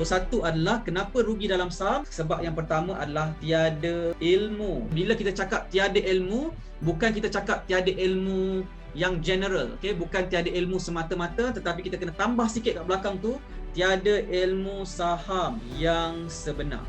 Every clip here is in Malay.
Nombor satu adalah kenapa rugi dalam saham? Sebab yang pertama adalah tiada ilmu. Bila kita cakap tiada ilmu, bukan kita cakap tiada ilmu yang general, okay? Bukan tiada ilmu semata-mata, tetapi kita kena tambah sikit kat belakang tu, tiada ilmu saham yang sebenar.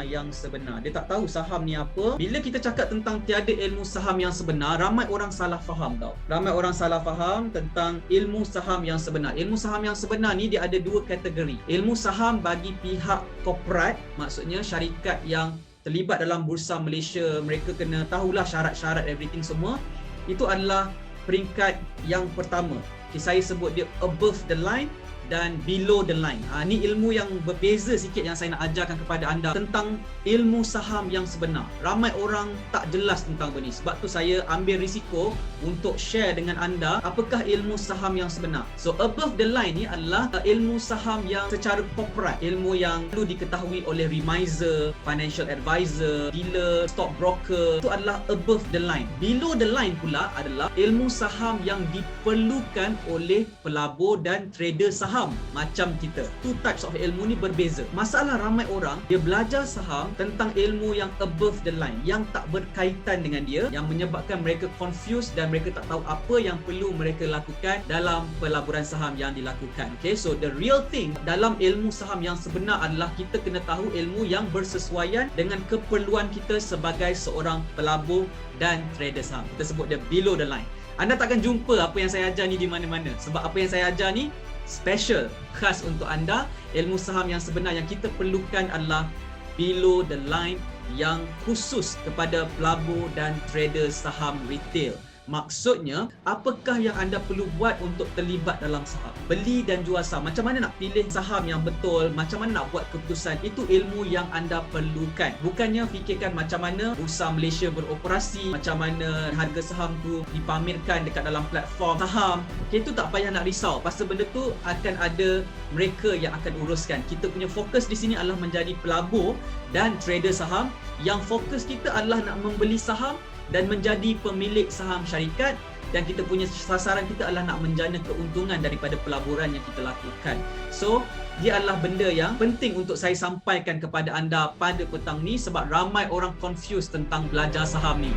Yang sebenar. Dia tak tahu saham ni apa. Bila kita cakap tentang tiada ilmu saham yang sebenar, ramai orang salah faham tau. Ramai orang salah faham tentang ilmu saham yang sebenar. Ilmu saham yang sebenar ni dia ada dua kategori. Ilmu saham bagi pihak korporat, maksudnya syarikat yang terlibat dalam Bursa Malaysia, mereka kena tahulah syarat-syarat everything semua. Itu adalah peringkat yang pertama. Okay, saya sebut dia above the line dan below the line. Ni ilmu yang berbeza sikit yang saya nak ajarkan kepada anda tentang ilmu saham yang sebenar. Ramai orang tak jelas tentang benda ni. Sebab tu saya ambil risiko untuk share dengan anda apakah ilmu saham yang sebenar. So above the line ni adalah ilmu saham yang secara korporat, ilmu yang perlu diketahui oleh remiser, financial advisor, dealer, stock broker. Itu adalah above the line. Below the line pula adalah ilmu saham yang diperlukan oleh pelabur dan trader saham macam kita. Two types of ilmu ni berbeza. Masalah ramai orang, dia belajar saham tentang ilmu yang above the line, yang tak berkaitan dengan dia, yang menyebabkan mereka confused dan mereka tak tahu apa yang perlu mereka lakukan dalam pelaburan saham yang dilakukan. Okay, so the real thing dalam ilmu saham yang sebenar adalah kita kena tahu ilmu yang bersesuaian dengan keperluan kita sebagai seorang pelabur dan trader saham. Kita sebut dia below the line. Anda takkan jumpa apa yang saya ajar ni di mana-mana. Sebab apa yang saya ajar ni special, khas untuk anda. Ilmu saham yang sebenar yang kita perlukan adalah below the line, yang khusus kepada pelabur dan trader saham retail. Maksudnya, apakah yang anda perlu buat untuk terlibat dalam saham? Beli dan jual saham. Macam mana nak pilih saham yang betul? Macam mana nak buat keputusan? Itu ilmu yang anda perlukan. Bukannya fikirkan macam mana Bursa Malaysia beroperasi, macam mana harga saham tu dipamerkan dekat dalam platform saham. Okay, itu tak payah nak risau. Pasal benda tu akan ada mereka yang akan uruskan. Kita punya fokus di sini adalah menjadi pelabur dan trader saham. Yang fokus kita adalah nak membeli saham dan menjadi pemilik saham syarikat, dan kita punya sasaran kita adalah nak menjana keuntungan daripada pelaburan yang kita lakukan. So, dia adalah benda yang penting untuk saya sampaikan kepada anda pada petang ni sebab ramai orang confused tentang belajar saham ni.